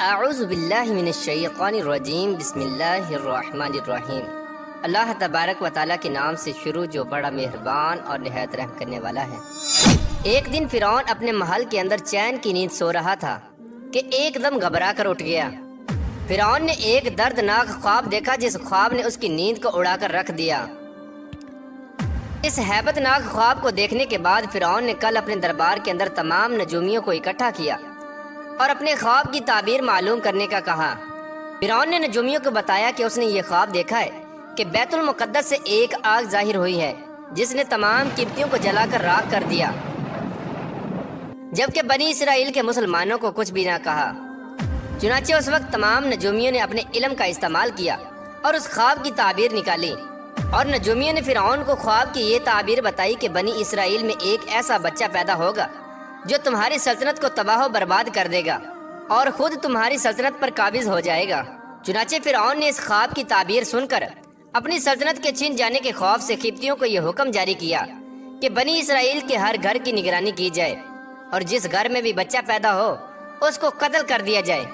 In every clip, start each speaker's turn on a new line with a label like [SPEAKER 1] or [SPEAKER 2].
[SPEAKER 1] اعوذ باللہ من الشیطان الرجیم بسم اللہ الرحمن الرحیم۔ اللہ تبارک و تعالیٰ کے نام سے شروع جو بڑا مہربان اور نہایت رحم کرنے والا ہے۔ ایک دن فرعون اپنے محل کے اندر چین کی نیند سو رہا تھا کہ ایک دم گھبرا کر اٹھ گیا۔ فرعون نے ایک دردناک خواب دیکھا جس خواب نے اس کی نیند کو اڑا کر رکھ دیا۔ اس ہیبت ناک خواب کو دیکھنے کے بعد فرعون نے کل اپنے دربار کے اندر تمام نجومیوں کو اکٹھا کیا اور اپنے خواب کی تعبیر معلوم کرنے کا کہا۔ فرعون نے نجومیوں کو بتایا کہ اس نے یہ خواب دیکھا ہے کہ بیت المقدس سے ایک آگ ظاہر ہوئی ہے جس نے تمام قبطیوں کو جلا کر راکھ کر دیا، جبکہ بنی اسرائیل کے مسلمانوں کو کچھ بھی نہ کہا۔ چنانچہ اس وقت تمام نجومیوں نے اپنے علم کا استعمال کیا اور اس خواب کی تعبیر نکالی، اور نجومیوں نے فرعون کو خواب کی یہ تعبیر بتائی کہ بنی اسرائیل میں ایک ایسا بچہ پیدا ہوگا جو تمہاری سلطنت کو تباہ و برباد کر دے گا اور خود تمہاری سلطنت پر قابض ہو جائے گا۔ چنانچہ فرعون نے اس خواب کی تعبیر سن کر اپنی سلطنت کے چھن جانے کے خوف سے قبطیوں کو یہ حکم جاری کیا کہ بنی اسرائیل کے ہر گھر کی نگرانی کی جائے، اور جس گھر میں بھی بچہ پیدا ہو اس کو قتل کر دیا جائے،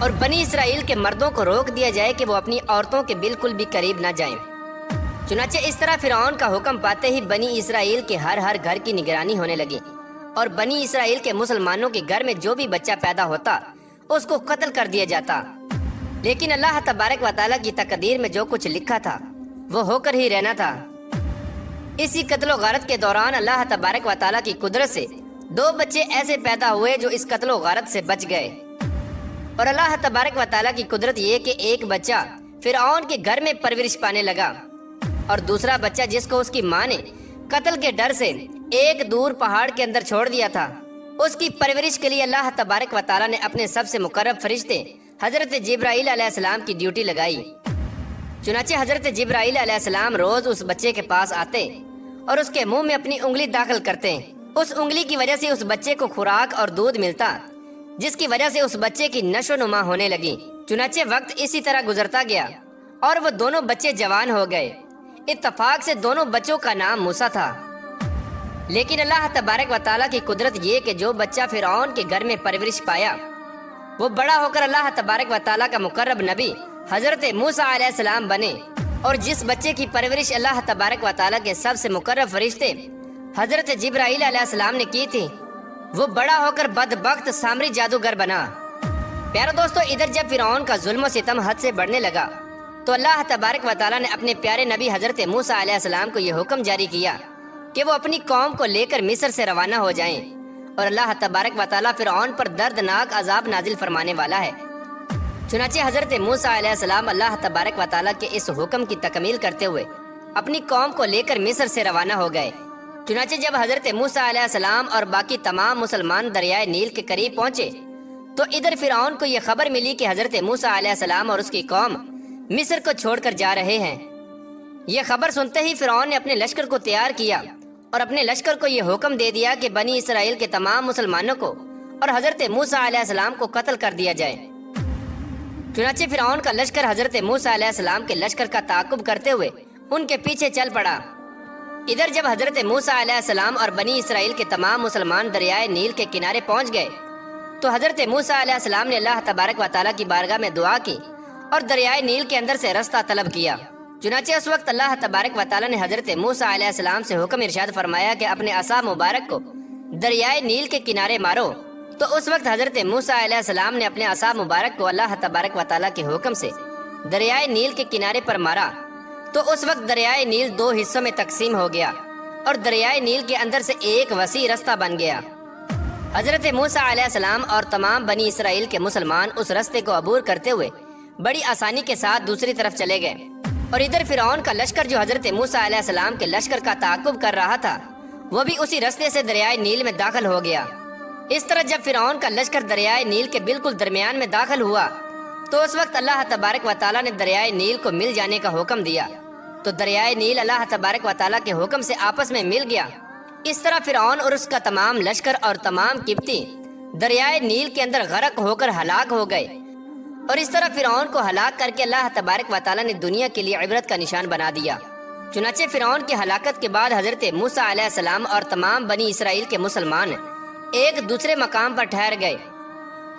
[SPEAKER 1] اور بنی اسرائیل کے مردوں کو روک دیا جائے کہ وہ اپنی عورتوں کے بالکل بھی قریب نہ جائیں۔ چنانچہ اس طرح فرعون کا حکم پاتے ہی بنی اسرائیل کے ہر گھر کی نگرانی ہونے لگی، اور بنی اسرائیل کے مسلمانوں کے گھر میں جو بھی بچہ پیدا ہوتا اس کو قتل کر دیا جاتا۔ لیکن اللہ تبارک و تعالیٰ کی تقدیر میں جو کچھ لکھا تھا وہ ہو کر ہی رہنا تھا۔ اسی قتل و غارت کے دوران اللہ تبارک و تعالیٰ کی قدرت سے 2 بچے ایسے پیدا ہوئے جو اس قتل و غارت سے بچ گئے، اور اللہ تبارک و تعالیٰ کی قدرت یہ کہ ایک بچہ فرعون کے گھر میں پرورش پانے لگا، اور دوسرا بچہ جس کو اس کی ماں نے قتل کے ڈر سے ایک دور پہاڑ کے اندر چھوڑ دیا تھا، اس کی پرورش کے لیے اللہ تبارک و تعالیٰ نے اپنے سب سے مقرب فرشتے حضرت جبرائیل علیہ السلام کی ڈیوٹی لگائی۔ چنانچہ حضرت جبرائیل علیہ السلام روز اس بچے کے پاس آتے اور اس کے منہ میں اپنی انگلی داخل کرتے۔ اس انگلی کی وجہ سے اس بچے کو خوراک اور دودھ ملتا، جس کی وجہ سے اس بچے کی نشو و نما ہونے لگی۔ چنانچہ وقت اسی طرح گزرتا گیا اور وہ دونوں بچے جوان ہو گئے۔ اتفاق سے دونوں بچوں کا نام موسیٰ تھا۔ لیکن اللہ تبارک و تعالیٰ کی قدرت یہ کہ جو بچہ فرعون کے گھر میں پرورش پایا وہ بڑا ہو کر اللہ تبارک و تعالیٰ کا مقرب نبی حضرت موسیٰ علیہ السلام بنے، اور جس بچے کی پرورش اللہ تبارک و تعالیٰ کے سب سے مقرب فرشتے حضرت جبرائیل علیہ السلام نے کی تھی وہ بڑا ہو کر بدبخت سامری جادوگر بنا۔ پیارے دوستو، ادھر جب فرعون کا ظلم و ستم حد سے بڑھنے لگا تو اللہ تبارک و تعالیٰ نے اپنے پیارے نبی حضرت موسیٰ علیہ السلام کو یہ حکم جاری کیا کہ وہ اپنی قوم کو لے کر مصر سے روانہ ہو جائیں، اور اللہ تبارک و تعالیٰ فرعون پر دردناک عذاب نازل فرمانے والا ہے۔ چنانچہ حضرت موسیٰ علیہ السلام اللہ تبارک و تعالیٰ کے اس حکم کی تکمیل کرتے ہوئے اپنی قوم کو لے کر مصر سے روانہ ہو گئے۔ چنانچہ جب حضرت موسیٰ علیہ السلام اور باقی تمام مسلمان دریائے نیل کے قریب پہنچے تو ادھر فرعون کو یہ خبر ملی کہ حضرت موسیٰ علیہ السلام اور اس کی قوم مصر کو چھوڑ کر جا رہے ہیں۔ یہ خبر سنتے ہی فرعون نے اپنے لشکر کو تیار کیا اور اپنے لشکر کو یہ حکم دے دیا کہ بنی اسرائیل کے تمام مسلمانوں کو اور حضرت موسیٰ علیہ السلام کو قتل کر دیا جائے۔ چنانچہ فرعون کا لشکر حضرت موسیٰ علیہ السلام کے لشکر کا تعاقب کرتے ہوئے ان کے پیچھے چل پڑا۔ ادھر جب حضرت موسیٰ علیہ السلام اور بنی اسرائیل کے تمام مسلمان دریائے نیل کے کنارے پہنچ گئے تو حضرت موسیٰ علیہ السلام نے اللہ تبارک و تعالیٰ کی بارگاہ میں دعا کی اور دریائے نیل کے اندر سے رستہ طلب کیا۔ چنانچہ اس وقت اللہ تبارک و تعالیٰ نے حضرت موسیٰ علیہ السلام سے حکم ارشاد فرمایا کہ اپنے عصا مبارک کو دریائے نیل کے کنارے مارو۔ تو اس وقت حضرت موسیٰ علیہ السلام نے اپنے عصا مبارک کو اللہ تبارک و تعالیٰ کے حکم سے دریائے نیل کے کنارے پر مارا تو اس وقت دریائے نیل 2 حصوں میں تقسیم ہو گیا اور دریائے نیل کے اندر سے ایک وسیع رستہ بن گیا۔ حضرت موسیٰ علیہ السلام اور تمام بنی اسرائیل کے مسلمان اس رستے کو عبور کرتے ہوئے بڑی آسانی کے ساتھ دوسری طرف چلے گئے، اور ادھر فرعون کا لشکر جو حضرت موسیٰ علیہ السلام کے لشکر کا تعاقب کر رہا تھا وہ بھی اسی رستے سے دریائے نیل میں داخل ہو گیا۔ اس طرح جب فرعون کا لشکر دریائے نیل کے بالکل درمیان میں داخل ہوا تو اس وقت اللہ تبارک و تعالیٰ نے دریائے نیل کو مل جانے کا حکم دیا، تو دریائے نیل اللہ تبارک و تعالیٰ کے حکم سے آپس میں مل گیا۔ اس طرح فرعون اور اس کا تمام لشکر اور تمام قبطی دریائے نیل کے اندر غرق ہو کر ہلاک ہو گئے، اور اس طرح فرعون کو ہلاک کر کے اللہ تبارک و تعالیٰ نے دنیا کے لیے عبرت کا نشان بنا دیا۔ چنانچہ فرعون کی ہلاکت کے بعد حضرت موسیٰ علیہ السلام اور تمام بنی اسرائیل کے مسلمان ایک دوسرے مقام پر ٹھہر گئے،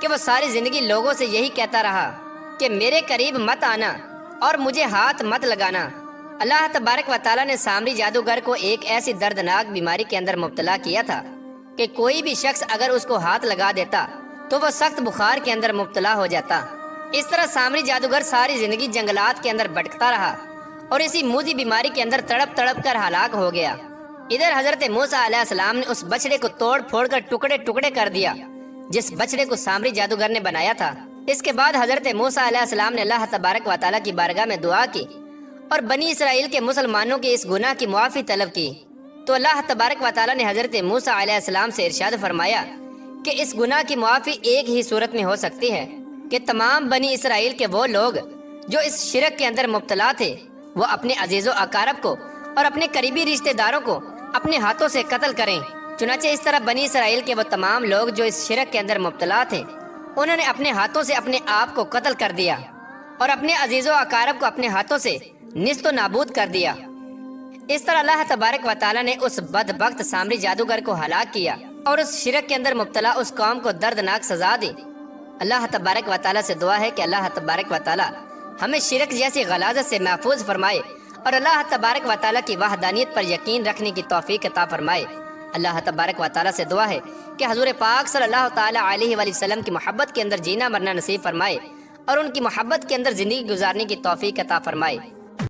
[SPEAKER 1] کہ وہ ساری زندگی لوگوں سے یہی کہتا رہا کہ میرے قریب مت آنا اور مجھے ہاتھ مت لگانا۔ اللہ تبارک و تعالیٰ نے سامری جادوگر کو ایک ایسی دردناک بیماری کے اندر مبتلا کیا تھا کہ کوئی بھی شخص اگر اس کو ہاتھ لگا دیتا تو وہ سخت بخار کے اندر مبتلا ہو جاتا۔ اس طرح سامری جادوگر ساری زندگی جنگلات کے اندر بھٹکتا رہا اور اسی موذی بیماری کے اندر تڑپ تڑپ کر ہلاک ہو گیا۔ ادھر حضرت موسیٰ علیہ السلام نے اس بچڑے کو توڑ پھوڑ کر ٹکڑے ٹکڑے کر دیا جس بچڑے کو سامری جادوگر نے بنایا تھا۔ اس کے بعد حضرت موسیٰ علیہ السلام نے اللہ تبارک و تعالیٰ کی بارگاہ میں دعا کی اور بنی اسرائیل کے مسلمانوں کے اس گناہ کی معافی طلب کی، تو اللہ تبارک و تعالیٰ نے حضرت موسیٰ علیہ السلام سے ارشاد فرمایا کہ اس گناہ کی معافی ایک ہی صورت میں ہو سکتی ہے کہ تمام بنی اسرائیل کے وہ لوگ جو اس شرک کے اندر مبتلا تھے وہ اپنے عزیز و اقارب کو اور اپنے قریبی رشتہ داروں کو اپنے ہاتھوں سے قتل کریں۔ چنانچہ اس طرح بنی اسرائیل کے وہ تمام لوگ جو اس شرک کے اندر مبتلا تھے انہوں نے اپنے ہاتھوں سے اپنے آپ کو قتل کر دیا اور اپنے عزیز و اقارب کو اپنے ہاتھوں سے نیست و نابود کر دیا۔ اس طرح اللہ تبارک و تعالیٰ نے اس بدبخت سامری جادوگر کو ہلاک کیا اور اس شرک کے اندر مبتلا اس قوم کو دردناک سزا دی۔ اللہ تبارک و تعالیٰ سے دعا ہے کہ اللہ تبارک و تعالیٰ ہمیں شرک جیسی غلاظت سے محفوظ فرمائے اور اللہ تبارک و تعالیٰ کی وحدانیت پر یقین رکھنے کی توفیق عطا فرمائے۔ اللہ تبارک و تعالیٰ سے دعا ہے کہ حضور پاک صلی اللہ تعالیٰ علیہ وآلہ وسلم کی محبت کے اندر جینا مرنا نصیب فرمائے اور ان کی محبت کے اندر زندگی گزارنے کی توفیق عطا فرمائے۔